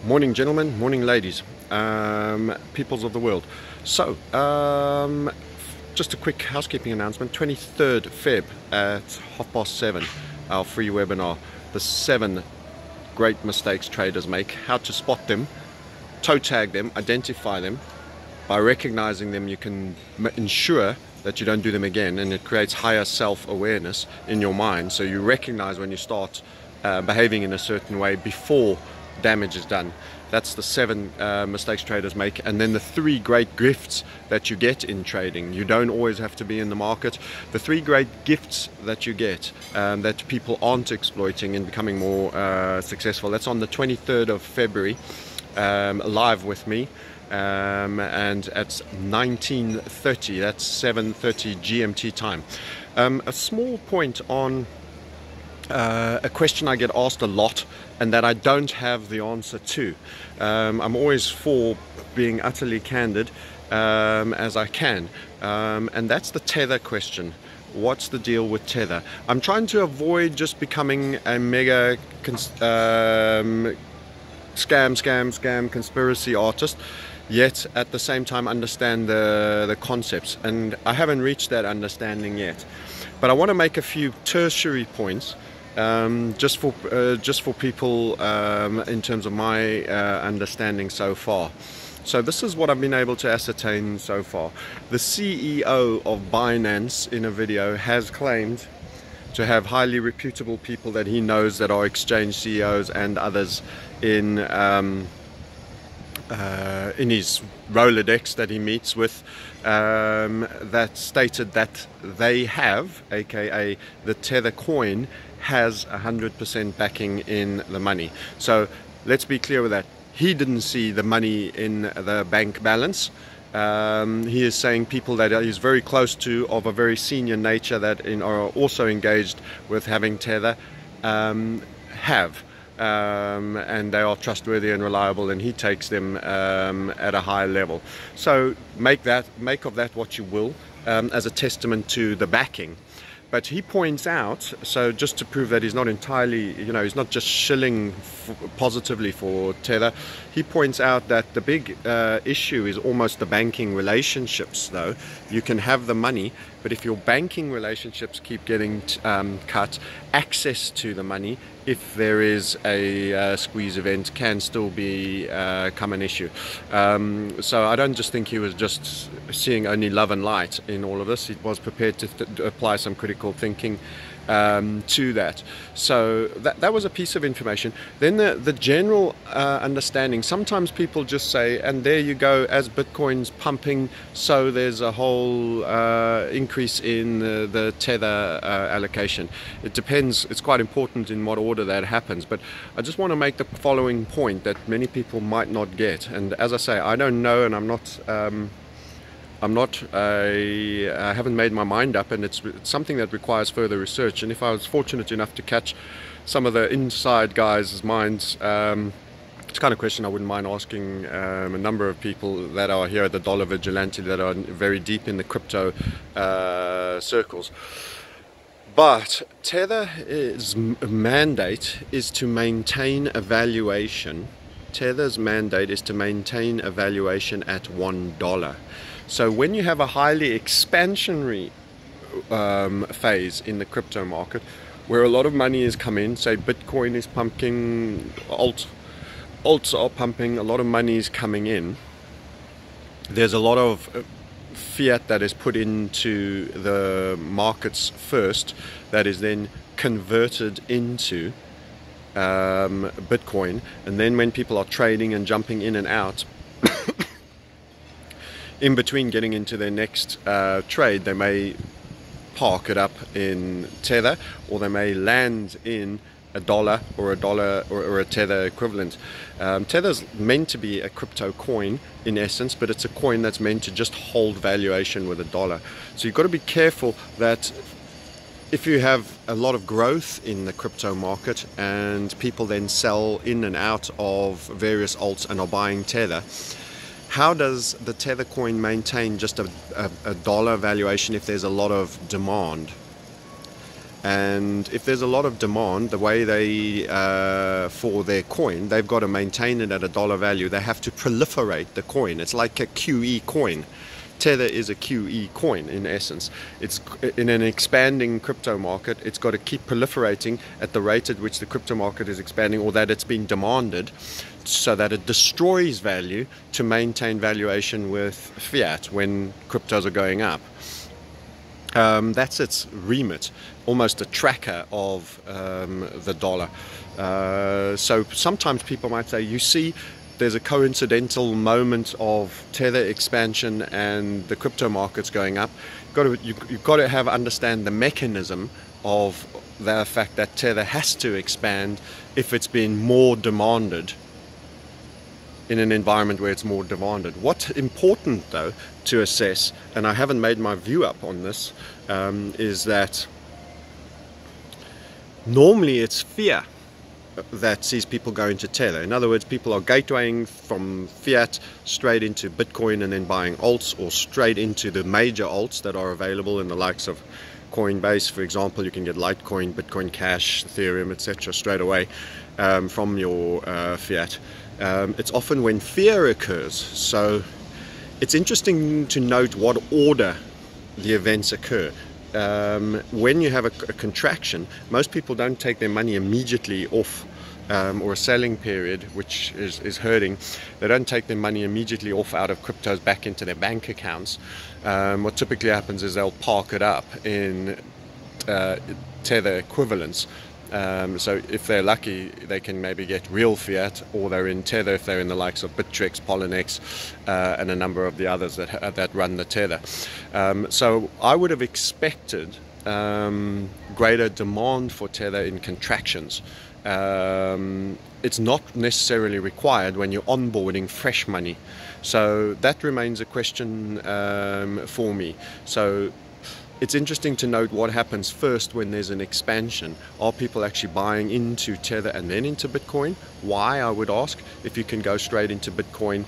Morning, gentlemen, morning, ladies, peoples of the world. So, just a quick housekeeping announcement. 23rd Feb at 7:30, our free webinar, the 7 great mistakes traders make, how to spot them, toe tag them, identify them. By recognizing them, you can ensure that you don't do them again, and it creates higher self-awareness in your mind, so you recognize when you start behaving in a certain way before damage is done. That's the 7 mistakes traders make. And then the 3 great gifts that you get in trading. You don't always have to be in the market. The 3 great gifts that you get that people aren't exploiting in becoming more successful. That's on the 23rd of February, live with me, and at 19:30. That's 7:30 GMT time. A small point on a question I get asked a lot and that I don't have the answer to. I'm always for being utterly candid as I can, and that's the Tether question. What's the deal with Tether? I'm trying to avoid just becoming a mega scam conspiracy artist, yet at the same time understand the concepts, and I haven't reached that understanding yet. But I want to make a few tertiary points just for people in terms of my understanding so far. So this is what I've been able to ascertain so far. The CEO of Binance in a video has claimed to have highly reputable people that he knows that are exchange CEOs and others in his Rolodex that he meets with, that stated that they have, aka the Tether coin, has 100% backing in the money. So let's be clear with that. He didn't see the money in the bank balance. He is saying people that he's very close to, of a very senior nature, that are also engaged with having Tether, have. And they are trustworthy and reliable, and he takes them at a high level. So make of that what you will, as a testament to the backing. But he points out, so just to prove that he's not entirely, he's not just shilling positively for Tether, he points out that the big issue is almost the banking relationships, though. You can have the money, but if your banking relationships keep getting cut, access to the money, if there is a squeeze event, can still become an issue. So I don't just think he was just seeing only love and light in all of this. He was prepared to apply some critical thinking to that. So that was a piece of information. Then the general understanding, sometimes people just say, and there you go, as Bitcoin's pumping, so there's a whole increase in the Tether allocation. It depends. It's quite important in what order that happens, but I just want to make the following point that many people might not get. And as I say, I don't know, and I haven't made my mind up, and it's something that requires further research. And if I was fortunate enough to catch some of the inside guys' minds, it's the kind of question I wouldn't mind asking a number of people that are here at the Dollar Vigilante, that are very deep in the crypto circles. But Tether's mandate is to maintain a valuation. Tether's mandate is to maintain a valuation at $1. So when you have a highly expansionary phase in the crypto market, where a lot of money is come in, say Bitcoin is pumping, alts are pumping, a lot of money is coming in, there's a lot of fiat that is put into the markets first, that is then converted into Bitcoin, and then when people are trading and jumping in and out, in between getting into their next trade, they may park it up in Tether, or they may land in $1 or a Tether equivalent. Tether's meant to be a crypto coin in essence, but it's a coin that's meant to just hold valuation with $1. So you've got to be careful that if you have a lot of growth in the crypto market and people then sell in and out of various alts and are buying Tether, how does the Tether coin maintain just a dollar valuation if there's a lot of demand? And if there's a lot of demand, the way they for their coin, they've got to maintain it at a dollar value. They have to proliferate the coin. It's like a QE coin. Tether is a QE coin in essence. It's in an expanding crypto market. It's got to keep proliferating at the rate at which the crypto market is expanding, or that it's been demanded, so that it destroys value to maintain valuation with fiat when cryptos are going up. That's its remit, almost a tracker of the dollar. So sometimes people might say, you see, there's a coincidental moment of Tether expansion and the crypto markets going up. You've got to understand the mechanism of the fact that Tether has to expand if it's been more demanded in an environment where it's more demanded. What's important though to assess, and I haven't made my view up on this, is that normally it's fear that sees people go into Tether. In other words, people are gatewaying from fiat straight into Bitcoin and then buying alts, or straight into the major alts that are available in the likes of Coinbase, for example. You can get Litecoin, Bitcoin Cash, Ethereum, etc. straight away from your fiat. It's often when fear occurs. So it's interesting to note what order the events occur. When you have a contraction, most people don't take their money immediately off, or a selling period which is hurting. They don't take their money immediately off out of cryptos back into their bank accounts. What typically happens is they'll park it up in Tether equivalents. So if they're lucky, they can maybe get real fiat, or they're in Tether if they're in the likes of Bittrex, Polynex, and a number of the others that run the Tether. So I would have expected greater demand for Tether in contractions. It's not necessarily required when you're onboarding fresh money. So that remains a question for me. So it's interesting to note what happens first when there's an expansion. Are people actually buying into Tether and then into Bitcoin? Why, I would ask, if you can go straight into Bitcoin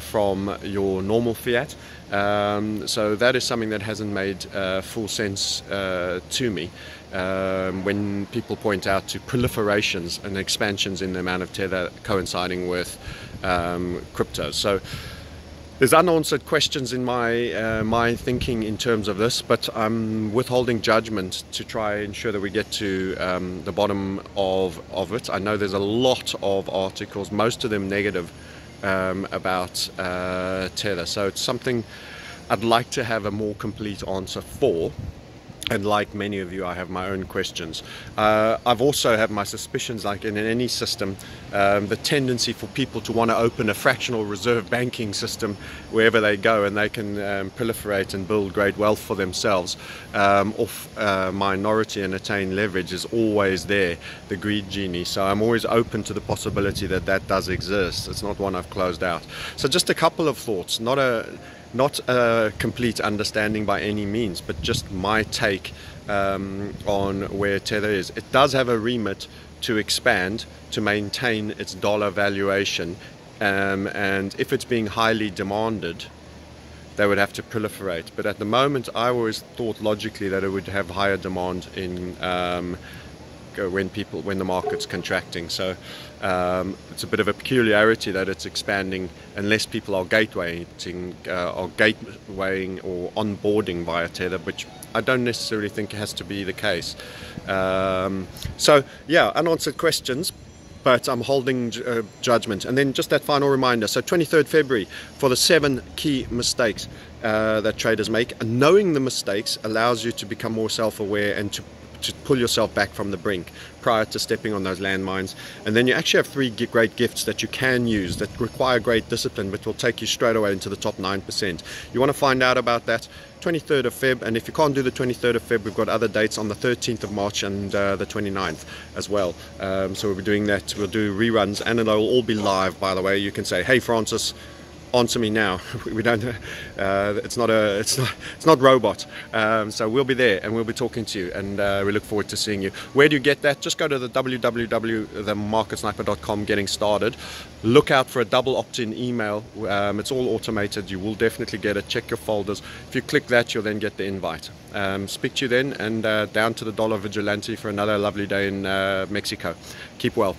from your normal fiat. So that is something that hasn't made full sense to me when people point out to proliferations and expansions in the amount of Tether coinciding with cryptos. So there's unanswered questions in my thinking in terms of this, but I'm withholding judgment to try and ensure that we get to the bottom of it. I know there's a lot of articles, most of them negative, about Tether. So it's something I'd like to have a more complete answer for. And like many of you, I have my own questions. I've also had my suspicions, like in any system, the tendency for people to want to open a fractional reserve banking system wherever they go, and they can proliferate and build great wealth for themselves off minority and attain leverage is always there, the greed genie. So I'm always open to the possibility that that does exist. It's not one I've closed out. So just a couple of thoughts, not a complete understanding by any means, but just my take on where Tether is. It does have a remit to expand, to maintain its dollar valuation, and if it's being highly demanded, they would have to proliferate. But at the moment, I always thought logically that it would have higher demand in when the market's contracting. So it's a bit of a peculiarity that it's expanding unless people are gatewaying or onboarding via Tether, which I don't necessarily think has to be the case. So yeah, unanswered questions, but I'm holding judgment. And then just that final reminder, so 23rd February for the 7 key mistakes that traders make. And knowing the mistakes allows you to become more self-aware and to pull yourself back from the brink prior to stepping on those landmines. And then you actually have 3 great gifts that you can use that require great discipline, but will take you straight away into the top 9%. You want to find out about that, 23rd of Feb, and if you can't do the 23rd of Feb, we've got other dates on the 13th of March and the 29th as well. So we'll be doing that. We'll do reruns, and it'll all be live, by the way. You can say, hey Francis, answer me now. We don't. It's not robot. So we'll be there and we'll be talking to you, and we look forward to seeing you. Where do you get that? Just go to the www.themarketsniper.com. Getting started. Look out for a double opt-in email. It's all automated. You will definitely get it. Check your folders. If you click that, you'll then get the invite. Speak to you then, and down to the Dollar Vigilante for another lovely day in Mexico. Keep well.